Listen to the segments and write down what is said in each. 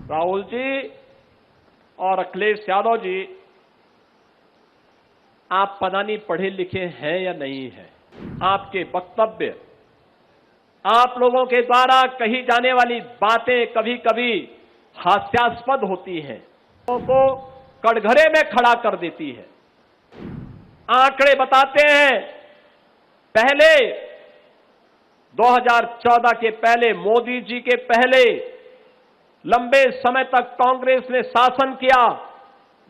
राहुल जी और अखिलेश यादव जी, आप पता नहीं पढ़े लिखे हैं या नहीं हैं। आपके वक्तव्य, आप लोगों के द्वारा कही जाने वाली बातें कभी कभी हास्यास्पद होती हैं, लोगों को कटघरे में खड़ा कर देती है। आंकड़े बताते हैं, पहले 2014 के पहले, मोदी जी के पहले लंबे समय तक कांग्रेस ने शासन किया।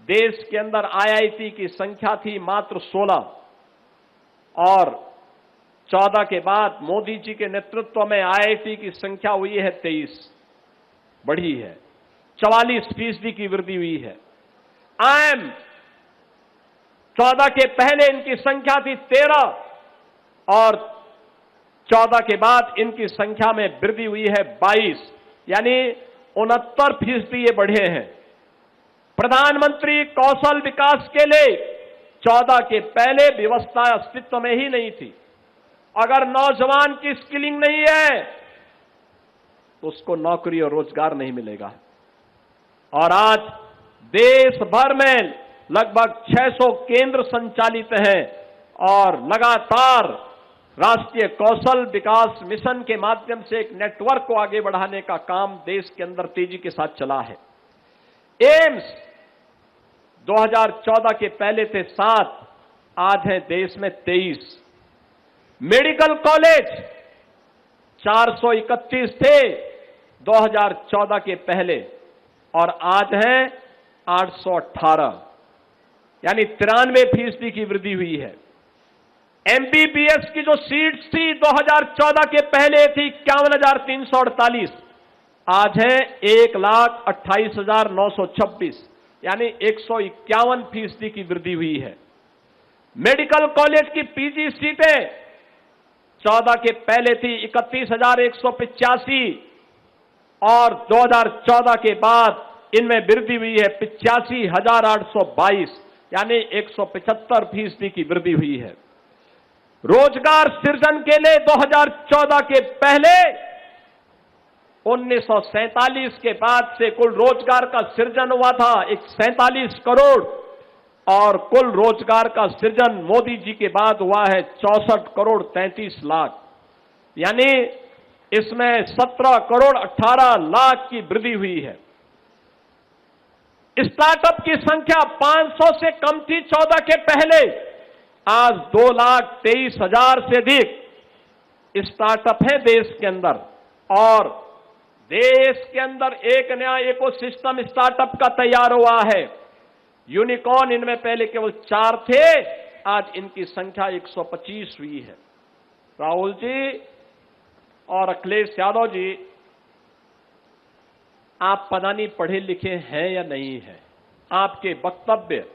देश के अंदर आईआईटी की संख्या थी मात्र 16 और 14 के बाद मोदी जी के नेतृत्व में आईआईटी की संख्या हुई है 23, बढ़ी है। 44% की वृद्धि हुई है। आईआईएम 14 के पहले इनकी संख्या थी 13 और 14 के बाद इनकी संख्या में वृद्धि हुई है 22, यानी 69% ये बढ़े हैं। प्रधानमंत्री कौशल विकास के लिए 14 के पहले व्यवस्था अस्तित्व में ही नहीं थी। अगर नौजवान की स्किलिंग नहीं है तो उसको नौकरी और रोजगार नहीं मिलेगा। और आज देश भर में लगभग 600 केंद्र संचालित हैं और लगातार राष्ट्रीय कौशल विकास मिशन के माध्यम से एक नेटवर्क को आगे बढ़ाने का काम देश के अंदर तेजी के साथ चला है। एम्स 2014 के पहले थे 7, आज है देश में 23। मेडिकल कॉलेज 431 थे 2014 के पहले और आज है 818, यानी 93% की वृद्धि हुई है। एमबीबीएस की जो सीट्स थी 2014 के पहले थी 51,348, आज है 1,28,926, यानी 151% की वृद्धि हुई है। मेडिकल कॉलेज की पीजी सीटें 14 के पहले थी 31,185 और 2014 के बाद इनमें वृद्धि हुई है 85,822, यानी 175% की वृद्धि हुई है। रोजगार सृजन के लिए 2014 के पहले 1947 के बाद से कुल रोजगार का सृजन हुआ था 147 करोड़ और कुल रोजगार का सृजन मोदी जी के बाद हुआ है 64 करोड़ 33 लाख, यानी इसमें 17 करोड़ 18 लाख की वृद्धि हुई है। स्टार्टअप की संख्या 500 से कम थी 14 के पहले, आज 2,23,000 से अधिक स्टार्टअप है देश के अंदर और देश के अंदर एक नया इकोसिस्टम स्टार्टअप का तैयार हुआ है। यूनिकॉर्न इनमें पहले केवल 4 थे, आज इनकी संख्या 125 हुई है। राहुल जी और अखिलेश यादव जी, आप पता नहीं पढ़े लिखे हैं या नहीं हैं। आपके वक्तव्य,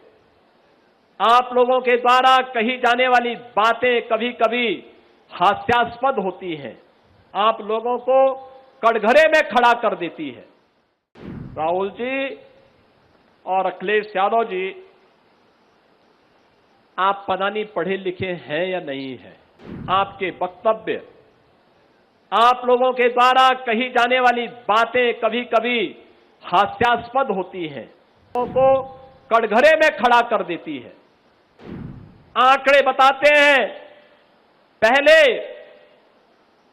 आप लोगों के द्वारा कही जाने वाली बातें कभी कभी हास्यास्पद होती हैं, आप लोगों को कटघरे में खड़ा कर देती है। राहुल जी और अखिलेश यादव जी, आप पता नहीं पढ़े लिखे हैं या नहीं हैं। आपके वक्तव्य, आप लोगों के द्वारा कही जाने वाली बातें कभी कभी हास्यास्पद होती हैं, लोगों को कटघरे में खड़ा कर देती है। आंकड़े बताते हैं, पहले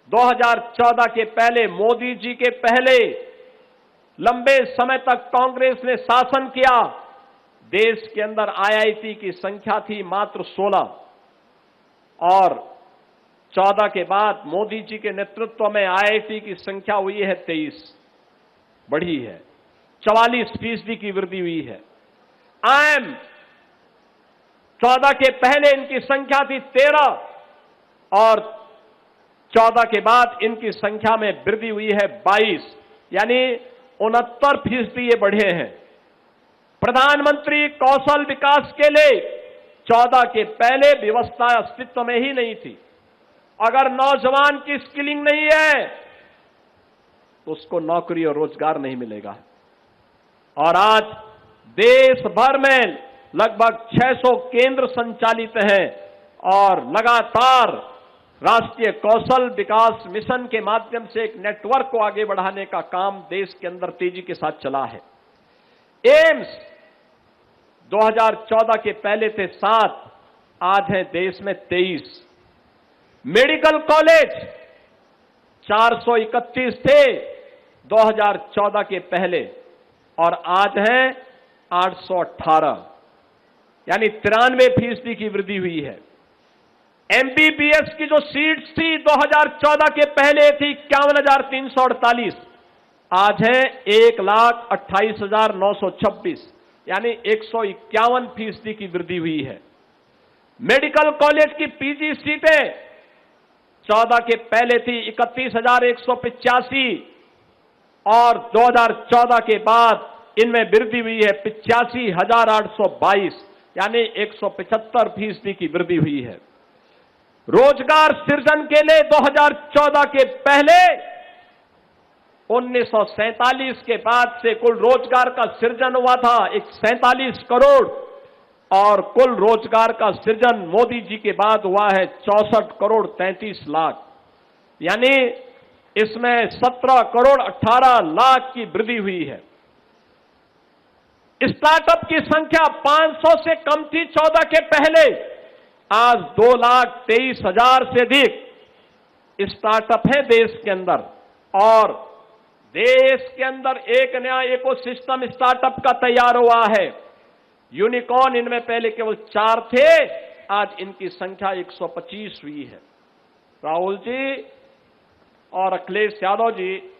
2014 के पहले, मोदी जी के पहले लंबे समय तक कांग्रेस ने शासन किया। देश के अंदर आईआईटी की संख्या थी मात्र 16 और 14 के बाद मोदी जी के नेतृत्व में आईआईटी की संख्या हुई है 23, बढ़ी है। 44% की वृद्धि हुई है। आईआईएम 14 के पहले इनकी संख्या थी 13 और 14 के बाद इनकी संख्या में वृद्धि हुई है 22, यानी 69% ये बढ़े हैं। प्रधानमंत्री कौशल विकास के लिए 14 के पहले व्यवस्था अस्तित्व में ही नहीं थी। अगर नौजवान की स्किलिंग नहीं है तो उसको नौकरी और रोजगार नहीं मिलेगा। और आज देश भर में लगभग 600 केंद्र संचालित हैं और लगातार राष्ट्रीय कौशल विकास मिशन के माध्यम से एक नेटवर्क को आगे बढ़ाने का काम देश के अंदर तेजी के साथ चला है। एम्स 2014 के पहले थे 7, आज है देश में 23। मेडिकल कॉलेज 431 थे 2014 के पहले और आज है 818, यानी 93% की वृद्धि हुई है। एमबीबीएस की जो सीट्स थी 2014 के पहले थी 51,348, आज है 1,28,926, यानी 151% की वृद्धि हुई है। मेडिकल कॉलेज की पीजी सीटें 14 के पहले थी 31,185 और 2014 के बाद इनमें वृद्धि हुई है 85,822, यानी 175% की वृद्धि हुई है। रोजगार सृजन के लिए 2014 के पहले 1947 के बाद से कुल रोजगार का सृजन हुआ था 47 करोड़ और कुल रोजगार का सृजन मोदी जी के बाद हुआ है 64 करोड़ 33 लाख, यानी इसमें 17 करोड़ 18 लाख की वृद्धि हुई है। स्टार्टअप की संख्या 500 से कम थी 14 के पहले, आज 2,23,000 से अधिक स्टार्टअप है देश के अंदर और देश के अंदर एक नया इकोसिस्टम स्टार्टअप का तैयार हुआ है। यूनिकॉर्न इनमें पहले केवल 4 थे, आज इनकी संख्या 125 हुई है। राहुल जी और अखिलेश यादव जी,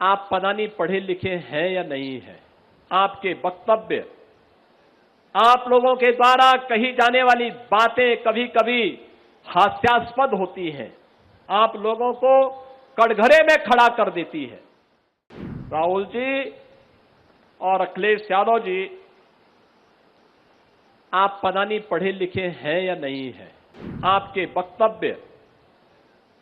आप पता नहीं पढ़े लिखे हैं या नहीं हैं। आपके वक्तव्य, आप लोगों के द्वारा कही जाने वाली बातें कभी कभी हास्यास्पद होती हैं, आप लोगों को कटघरे में खड़ा कर देती है। राहुल जी और अखिलेश यादव जी, आप पता नहीं पढ़े लिखे हैं या नहीं हैं। आपके वक्तव्य,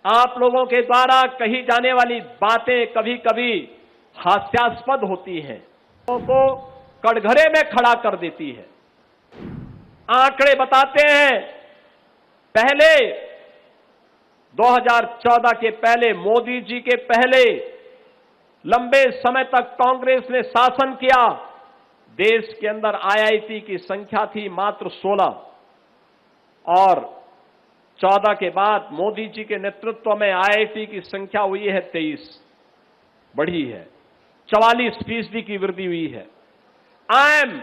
आप लोगों के द्वारा कही जाने वाली बातें कभी कभी हास्यास्पद होती हैं, लोगों को कटघरे में खड़ा कर देती है। आंकड़े बताते हैं, पहले 2014 के पहले, मोदी जी के पहले लंबे समय तक कांग्रेस ने शासन किया। देश के अंदर आईआईटी की संख्या थी मात्र 16 और 14 के बाद मोदी जी के नेतृत्व में आईआईटी की संख्या हुई है 23, बढ़ी है। 44% की वृद्धि हुई है। आईआईएम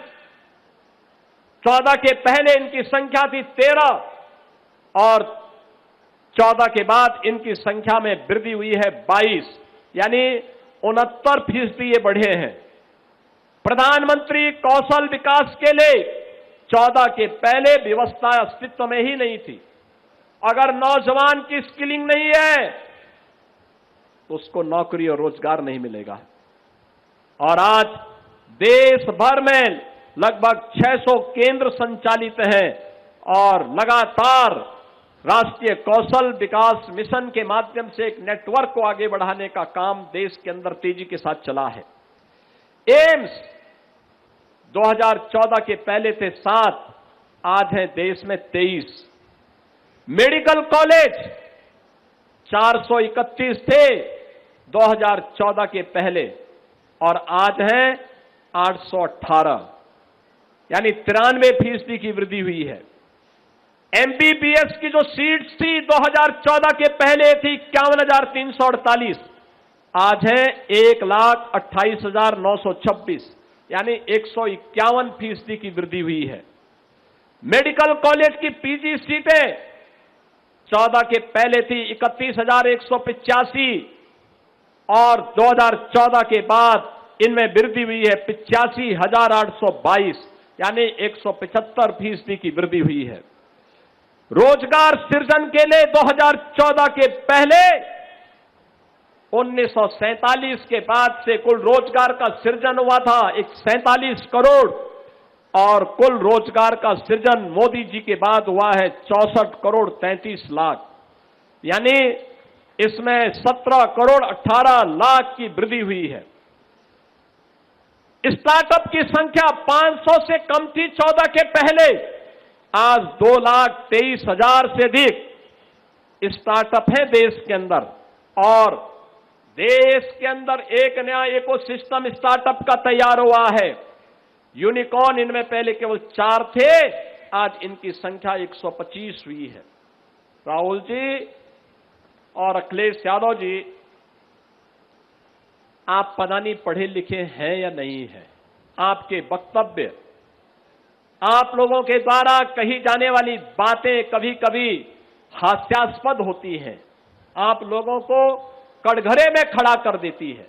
14 के पहले इनकी संख्या थी 13 और 14 के बाद इनकी संख्या में वृद्धि हुई है 22, यानी 69% ये बढ़े हैं। प्रधानमंत्री कौशल विकास के लिए 14 के पहले व्यवस्था अस्तित्व में ही नहीं थी। अगर नौजवान की स्किलिंग नहीं है तो उसको नौकरी और रोजगार नहीं मिलेगा। और आज देश भर में लगभग 600 केंद्र संचालित हैं और लगातार राष्ट्रीय कौशल विकास मिशन के माध्यम से एक नेटवर्क को आगे बढ़ाने का काम देश के अंदर तेजी के साथ चला है। एम्स 2014 के पहले थे 7, आज है देश में 23। मेडिकल कॉलेज 431 थे 2014 के पहले और आज है 818, यानी 93% की वृद्धि हुई है। एमबीबीएस की जो सीट्स थी 2014 के पहले थी 51,348, आज है 1,28,926, यानी 151% की वृद्धि हुई है। मेडिकल कॉलेज की पीजी सीटें 14 के पहले थी 31,185 और 2014 के बाद इनमें वृद्धि हुई है 85,822, यानी 175% की वृद्धि हुई है। रोजगार सृजन के लिए 2014 के पहले 1947 के बाद से कुल रोजगार का सृजन हुआ था 47 करोड़ और कुल रोजगार का सृजन मोदी जी के बाद हुआ है 64 करोड़ 33 लाख, यानी इसमें 17 करोड़ 18 लाख की वृद्धि हुई है। स्टार्टअप की संख्या 500 से कम थी 14 के पहले, आज 2,23,000 से अधिक स्टार्टअप है देश के अंदर, और देश के अंदर एक नया इकोसिस्टम स्टार्टअप का तैयार हुआ है। यूनिकॉर्न इनमें पहले केवल 4 थे, आज इनकी संख्या 125 हुई है। राहुल जी और अखिलेश यादव जी, आप पता नहीं पढ़े लिखे हैं या नहीं हैं। आपके वक्तव्य, आप लोगों के द्वारा कही जाने वाली बातें कभी कभी हास्यास्पद होती हैं, आप लोगों को कटघरे में खड़ा कर देती है।